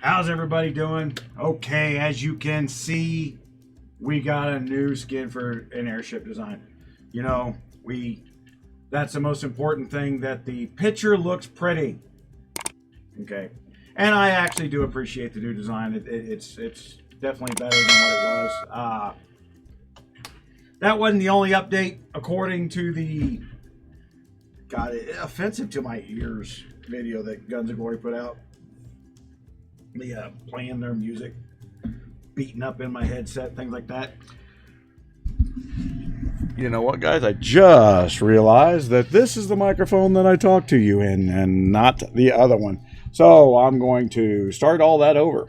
How's everybody doing? Okay, as you can see, we got a new skin for an airship design. You know, that's the most important thing, that the picture looks pretty. Okay. And I actually do appreciate the new design. It's definitely better than what it was. That wasn't the only update, according to the offensive to my ears video that 𝙂𝙪𝙣𝙯 put out. Playing their music, beating up in my headset, things like that. You know what, guys? I just realized that this is the microphone that I talk to you in and not the other one. So I'm going to start all that over.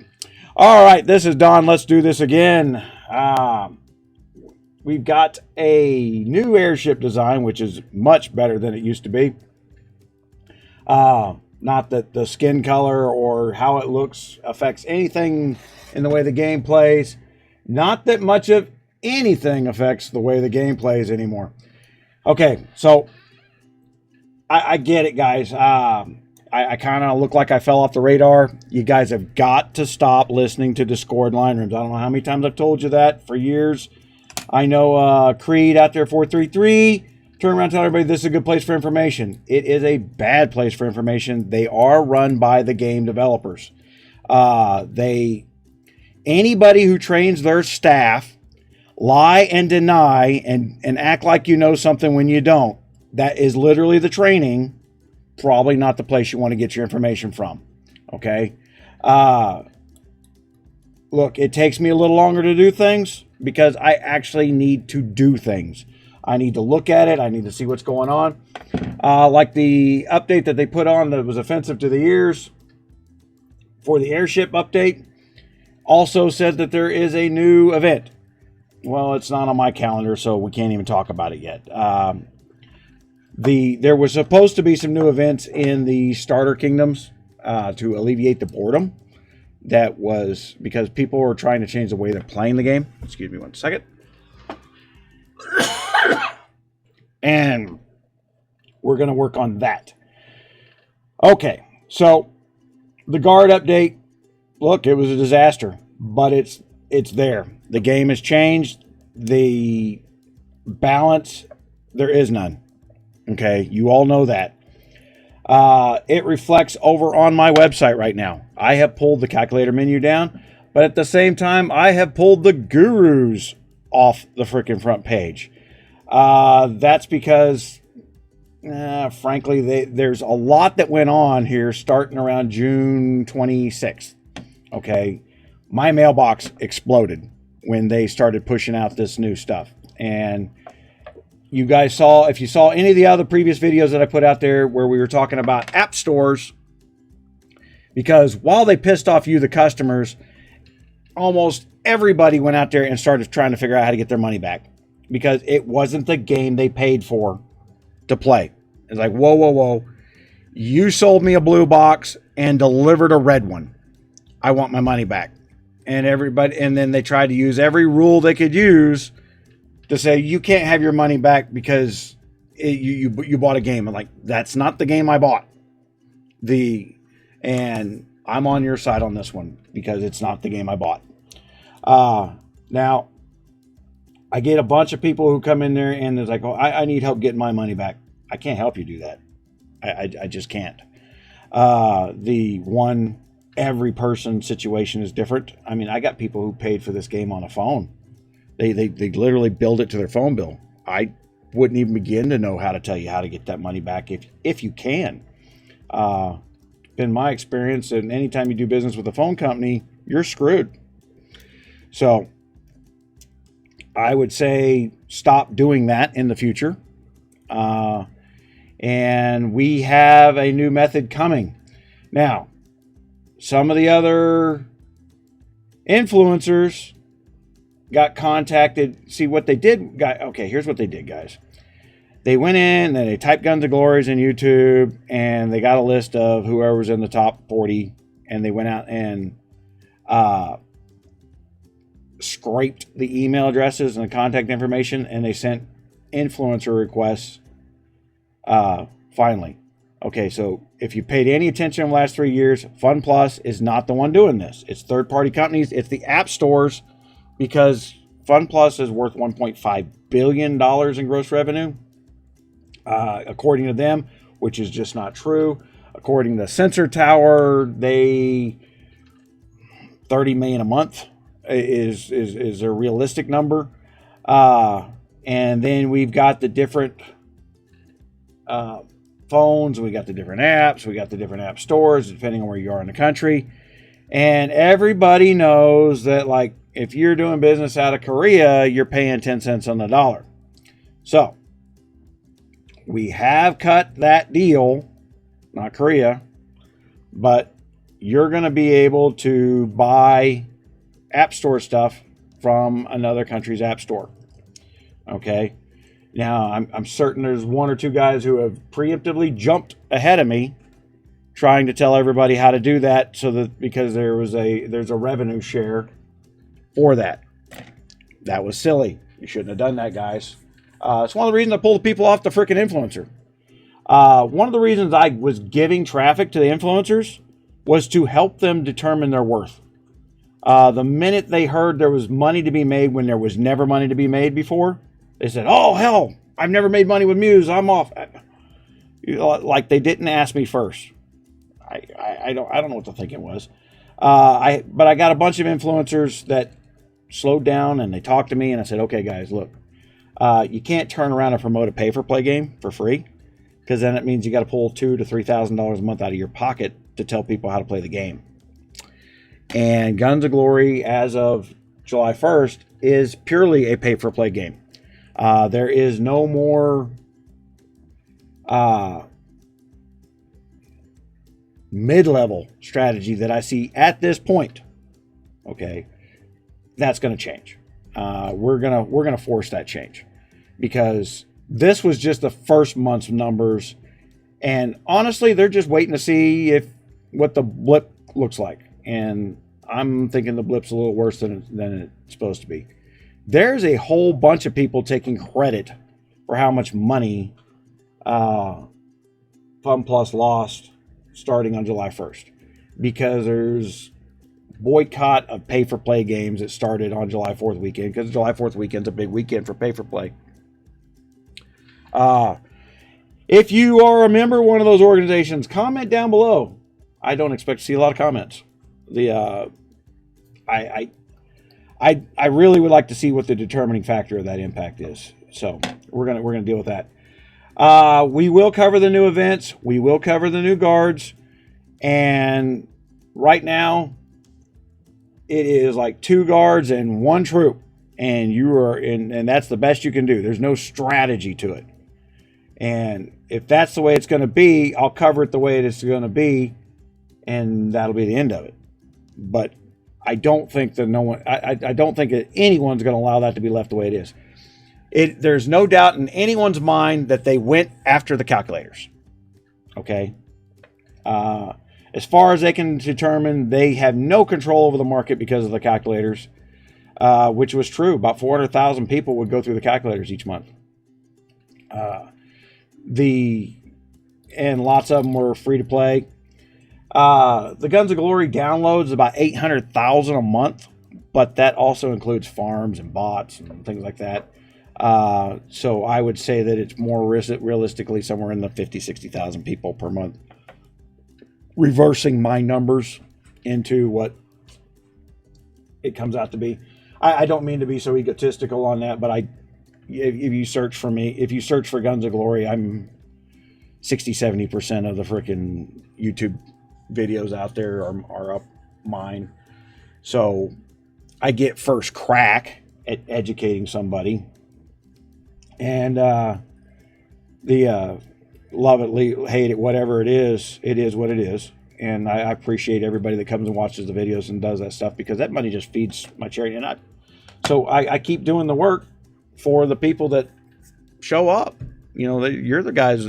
All right, this is Don. Let's do this again. We've got a new airship design, which is much better than it used to be. Not that the skin color or how it looks affects anything in the way the game plays. Not that much of anything affects the way the game plays anymore. Okay, so I get it, guys. I kind of look like I fell off the radar. You guys have got to stop listening to Discord line rooms. I don't know how many times I've told you that for years. I know Creed out there 433. Turn around and tell everybody this is a good place for information. It is a bad place for information. They are run by the game developers. Anybody who trains their staff lie and deny and act like you know something when you don't. That is literally the training. Probably not the place you want to get your information from. Okay. Look, it takes me a little longer to do things because I actually need to do things. I need to look at it. I need to see what's going on. Like the update that they put on that was offensive to the ears for the airship update also said that there is a new event. Well, it's not on my calendar, so we can't even talk about it yet. There was supposed to be some new events in the starter kingdoms to alleviate the boredom. That was because people were trying to change the way they're playing the game. Excuse me one second. And we're going to work on that. Okay, so the guard update, look, it was a disaster, but it's there. The game has changed. The balance, there is none. Okay, you all know that. It reflects over on my website right now. I have pulled the calculator menu down, but at the same time, I have pulled the gurus off the freaking front page. That's because, frankly, there's a lot that went on here starting around June 26th. Okay, my mailbox exploded when they started pushing out this new stuff. And you guys saw, if you saw any of the other previous videos that I put out there where we were talking about app stores, because while they pissed off you, the customers, almost everybody went out there and started trying to figure out how to get their money back. Because it wasn't the game they paid for to play. It's like, whoa, whoa, whoa. You sold me a blue box and delivered a red one. I want my money back. And then they tried to use every rule they could use to say, you can't have your money back because you bought a game. I'm like, that's not the game I bought. And I'm on your side on this one because it's not the game I bought. Now, I get a bunch of people who come in there and it's like, oh, I need help getting my money back. I can't help you do that. I just can't. Every person situation is different. I mean, I got people who paid for this game on a phone. They literally billed it to their phone bill. I wouldn't even begin to know how to tell you how to get that money back if you can. Been my experience, and anytime you do business with a phone company, you're screwed. So I would say stop doing that in the future. And we have a new method coming. Now, some of the other influencers got contacted. See what they did. Okay, here's what they did, guys. They went in and they typed 𝙂𝙪𝙣𝙯 in YouTube, and they got a list of whoever's in the top 40, and they went out and scraped the email addresses and the contact information, and they sent influencer requests finally. Okay, so if you paid any attention in the last 3 years, FunPlus is not the one doing this. It's third-party companies. It's the app stores, because FunPlus is worth $1.5 billion in gross revenue, according to them, which is just not true. According to Sensor Tower, they 30 million a month is a realistic number. And then we've got the different phones, we got the different apps, we got the different app stores, depending on where you are in the country. And everybody knows that, like, if you're doing business out of Korea, you're paying 10 cents on the dollar. So we have cut that deal, not Korea, but you're going to be able to buy app store stuff from another country's app store. Okay. Now, I'm certain there's one or two guys who have preemptively jumped ahead of me, trying to tell everybody how to do that, so that because there's a revenue share for that. That was silly. You shouldn't have done that, guys. It's one of the reasons I pulled the people off the freaking influencer. One of the reasons I was giving traffic to the influencers was to help them determine their worth. The minute they heard there was money to be made when there was never money to be made before, they said, "Oh, hell, I've never made money with Muse. I'm off." Like, they didn't ask me first. I don't know what the thinking was. But I got a bunch of influencers that slowed down, and they talked to me, and I said, "Okay, guys, look, you can't turn around and promote a pay-for-play game for free, because then it means you got to pull $2,000 to $3,000 a month out of your pocket to tell people how to play the game." And Guns of Glory, as of July 1st, is purely a pay-for-play game. There is no more mid-level strategy that I see at this point. Okay, that's going to change. We're gonna force that change, because this was just the first month's numbers, and honestly, they're just waiting to see what the blip looks like. And I'm thinking the blip's a little worse than it's supposed to be. There's a whole bunch of people taking credit for how much money FunPlus lost starting on July 1st, because there's boycott of pay-for-play games that started on July 4th weekend, because July 4th weekend's a big weekend for pay-for-play. If you are a member of one of those organizations, comment down below. I don't expect to see a lot of comments. I really would like to see what the determining factor of that impact is. So we're gonna deal with that. We will cover the new events. We will cover the new guards. And right now, it is like 2 guards and 1 troop, and and that's the best you can do. There's no strategy to it. And if that's the way it's going to be, I'll cover it the way it is going to be, and that'll be the end of it. But I don't think that I don't think that anyone's going to allow that to be left the way it is. There's no doubt in anyone's mind that they went after the calculators. Okay. As far as they can determine, they have no control over the market because of the calculators, which was true. About 400,000 people would go through the calculators each month. And lots of them were free to play. The Guns of Glory downloads about 800,000 a month, but that also includes farms and bots and things like that. So I would say that it's more realistically somewhere in the 50, 60,000 people per month. Reversing my numbers into what it comes out to be. I don't mean to be so egotistical on that, but if you search for me, if you search for Guns of Glory, I'm 60-70% of the freaking YouTube videos out there are up mine. So I get first crack at educating somebody. And love it, hate it, whatever it is what it is. And I appreciate everybody that comes and watches the videos and does that stuff, because that money just feeds my charity. And so I keep doing the work for the people that show up. You know, you're the guys.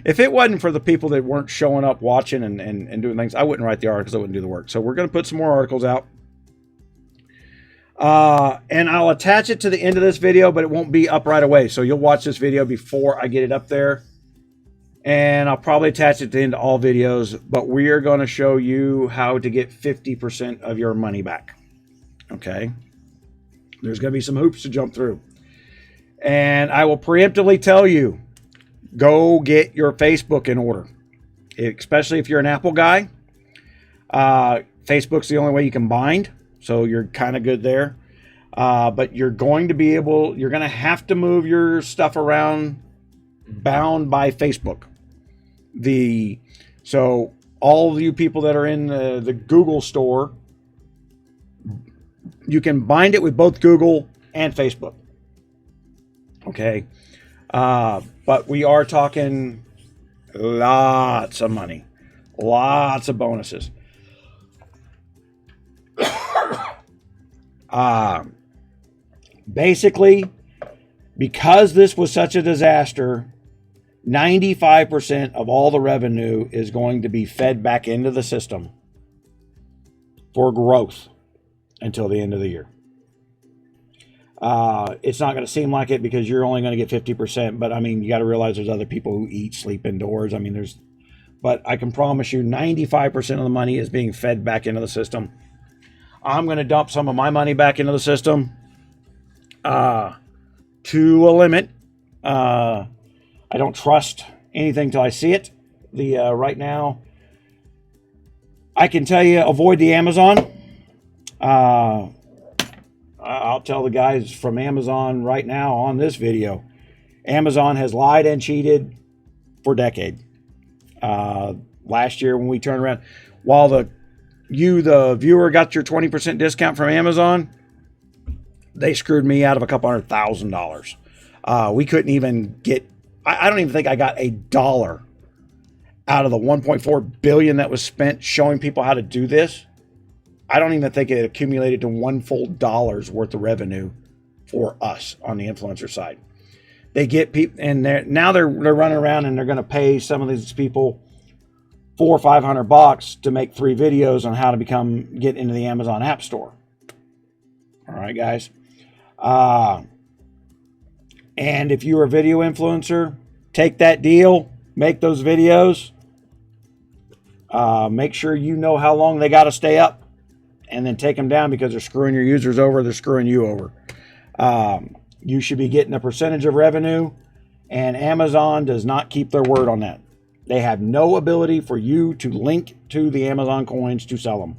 If it wasn't for the people that weren't showing up, watching and doing things, I wouldn't write the articles. I wouldn't do the work. So we're going to put some more articles out. And I'll attach it to the end of this video, but it won't be up right away. So you'll watch this video before I get it up there. and I'll probably attach it to the end of all videos, but we are going to show you how to get 50% of your money back. Okay? There's going to be some hoops to jump through. And I will preemptively tell you, go get your Facebook in order. Especially if you're an Apple guy. Facebook's the only way you can bind, so you're kind of good there. But you're going to have to move your stuff around bound by Facebook. So all of you people that are in the Google store, you can bind it with both Google and Facebook. Okay. But we are talking lots of money, lots of bonuses. Basically, because this was such a disaster, 95% of all the revenue is going to be fed back into the system for growth until the end of the year. It's not going to seem like it because you're only going to get 50%, but I mean, you got to realize there's other people who eat, sleep indoors. I mean, but I can promise you 95% of the money is being fed back into the system. I'm going to dump some of my money back into the system, to a limit. I don't trust anything till I see it. Right now, I can tell you, avoid the Amazon. I'll tell the guys from Amazon right now on this video, Amazon has lied and cheated for a decade. Last year when we turned around, while the viewer, got your 20% discount from Amazon, they screwed me out of a couple $100,000. We couldn't even get, I don't even think I got $1 out of the 1.4 billion that was spent showing people how to do this. I don't even think it accumulated to $1 full worth of revenue for us on the influencer side. They get people, and they're running around and they're going to pay some of these people $400 or $500 to make 3 videos on how to get into the Amazon App Store. All right, guys. And if you're a video influencer, take that deal, make those videos. Make sure you know how long they got to stay up, and then take them down because they're screwing your users over. They're screwing you over. You should be getting a percentage of revenue, and Amazon does not keep their word on that. They have no ability for you to link to the Amazon coins to sell them.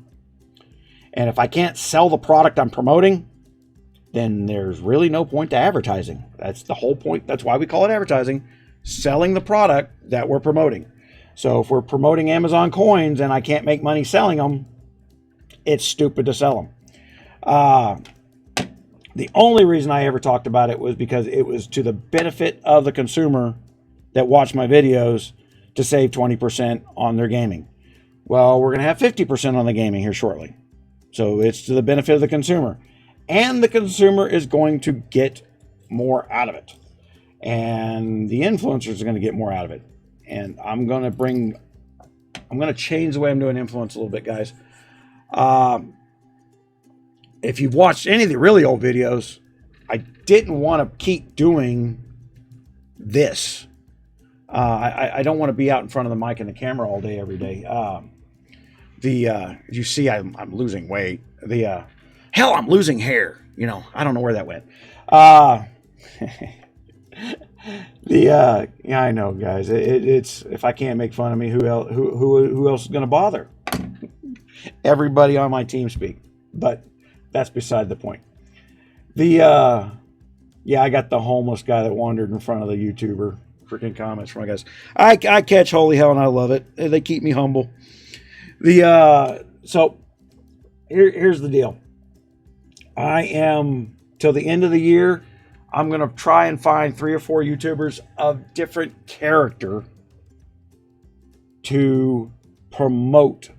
And if I can't sell the product I'm promoting, then there's really no point to advertising. That's the whole point. That's why we call it advertising, selling the product that we're promoting. So if we're promoting Amazon coins and I can't make money selling them, it's stupid to sell them. The only reason I ever talked about it was because it was to the benefit of the consumer that watched my videos to save 20% on their gaming. Well, we're going to have 50% on the gaming here shortly. So it's to the benefit of the consumer. And the consumer is going to get more out of it. And the influencers are going to get more out of it. And I'm going to change the way I'm doing influence a little bit, guys. If you've watched any of the really old videos, I didn't want to keep doing this. I don't want to be out in front of the mic and the camera all day, every day. You see, I'm losing weight. Hell, I'm losing hair. You know, I don't know where that went. Yeah, I know, guys. It's if I can't make fun of me, who else is going to bother? Everybody on my team speak, but that's beside the point. Yeah, I got the homeless guy that wandered in front of the YouTuber. Freaking comments from my guys. I catch holy hell and I love it. They keep me humble. So here's the deal. I am till the end of the year. I'm going to try and find 3 or 4 YouTubers of different character to promote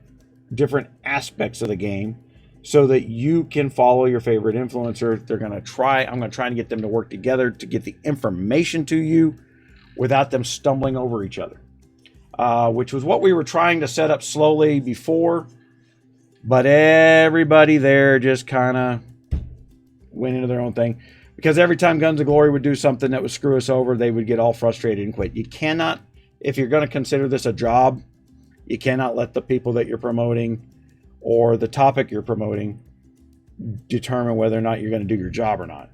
different aspects of the game so that you can follow your favorite influencer. I'm going to try to get them to work together to get the information to you without them stumbling over each other, which was what we were trying to set up slowly before, but everybody there just kind of went into their own thing. Because every time Guns of Glory would do something that would screw us over, they would get all frustrated and quit. You cannot, if you're going to consider this a job, you cannot let the people that you're promoting or the topic you're promoting determine whether or not you're going to do your job or not.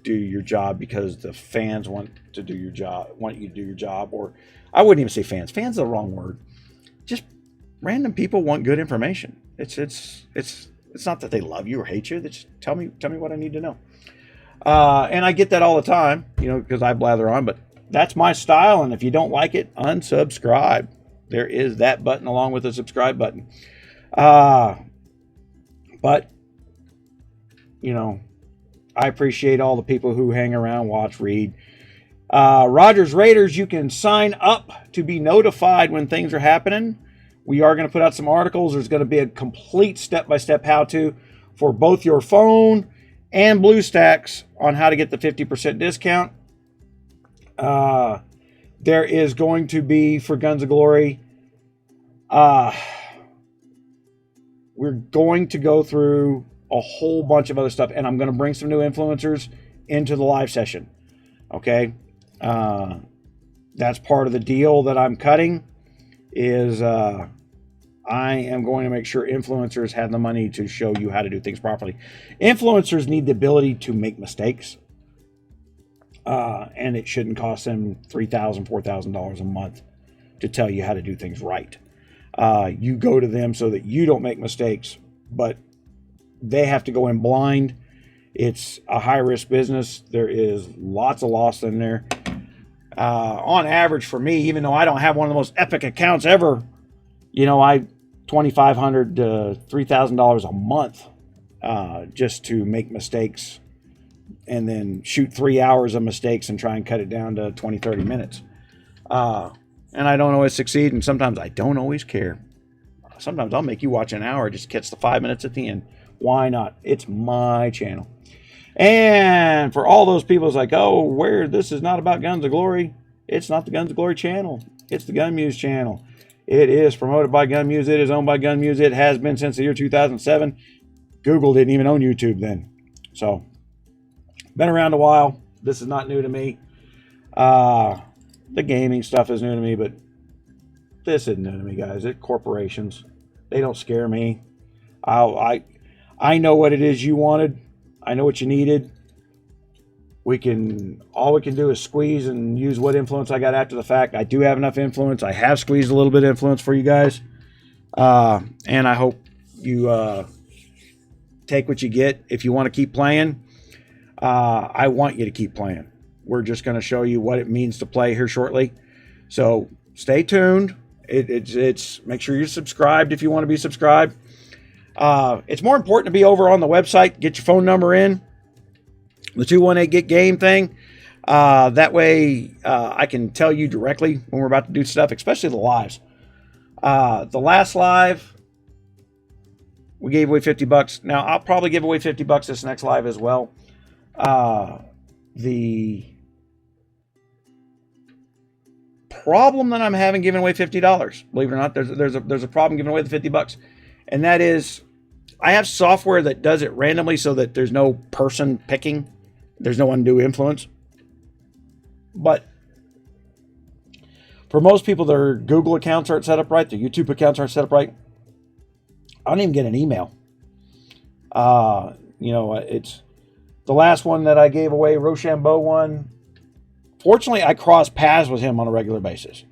Do your job because the fans want to do your job, want you to do your job, or I wouldn't even say fans. Fans is the wrong word. Just random people want good information. It's not that they love you or hate you. They just tell me what I need to know. And I get that all the time, you know, because I blather on, but that's my style. And if you don't like it, unsubscribe. There is that button along with the subscribe button. But, you know, I appreciate all the people who hang around, watch, read. Rogers Raiders, you can sign up to be notified when things are happening. We are going to put out some articles. There's going to be a complete step-by-step how-to for both your phone and BlueStacks on how to get the 50% discount. There is going to be, for Guns of Glory, we're going to go through a whole bunch of other stuff, and I'm going to bring some new influencers into the live session. Okay? That's part of the deal that I'm cutting is I am going to make sure influencers have the money to show you how to do things properly. Influencers need the ability to make mistakes, and it shouldn't cost them $3,000, $4,000 a month to tell you how to do things right. You go to them so that you don't make mistakes, but they have to go in blind. It's a high-risk business. There is lots of loss in there. On average for me, even though I don't have one of the most epic accounts ever, you know, I $2,500 to $3,000 a month just to make mistakes and then shoot 3 hours of mistakes and try and cut it down to 20, 30 minutes. And I don't always succeed, and sometimes I don't always care. Sometimes I'll make you watch an hour just catch the 5 minutes at the end. Why not? It's my channel. And for all those people it's like, oh, this is not about Guns of Glory. It's not the Guns of Glory channel. It's the GunMuse channel. It is promoted by GunMuse. It is owned by GunMuse. It has been since the year 2007. Google didn't even own YouTube then. So, been around a while. This is not new to me. The gaming stuff is new to me, but this isn't new to me, guys. It's corporations. They don't scare me. I know what it is you wanted. I know what you needed. All we can do is squeeze and use what influence I got after the fact. I do have enough influence. I have squeezed a little bit of influence for you guys. And I hope you take what you get. If you want to keep playing, I want you to keep playing. We're just going to show you what it means to play here shortly. So stay tuned. It's make sure you're subscribed if you want to be subscribed. It's more important to be over on the website. Get your phone number in. The 218 Get Game thing. That way I can tell you directly when we're about to do stuff, especially the lives. The last live, we gave away $50. Now, I'll probably give away $50 this next live as well. The problem that I'm having giving away $50, believe it or not, there's a problem giving away the $50. And that is, I have software that does it randomly so that there's no person picking. There's no undue influence. But for most people, their Google accounts aren't set up right. Their YouTube accounts aren't set up right. I don't even get an email. You know, it's the last one that I gave away, Rochambeau one. Fortunately, I cross paths with him on a regular basis.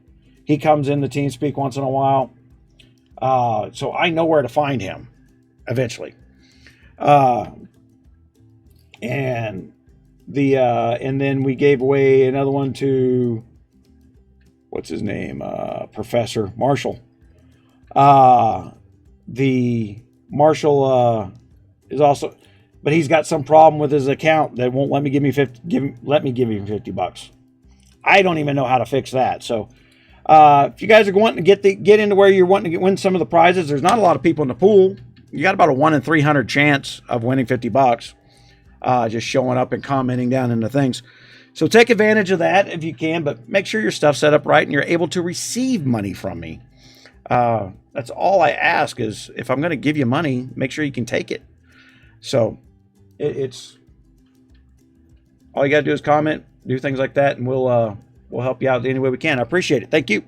He comes in the TeamSpeak once in a while. So I know where to find him eventually. And then we gave away another one to, what's his name? Professor Marshall. The Marshall is also, but he's got some problem with his account that won't let me give him $50. I don't even know how to fix that. So if you guys are wanting to get into where you're wanting to win some of the prizes, there's not a lot of people in the pool. You got about a 1 in 300 chance of winning $50. Just showing up and commenting down in the things. So take advantage of that if you can, but make sure your stuff's set up right and you're able to receive money from me. That's all I ask is if I'm going to give you money, make sure you can take it. So it's all you got to do is comment, do things like that, and we'll we'll help you out any way we can. I appreciate it. Thank you.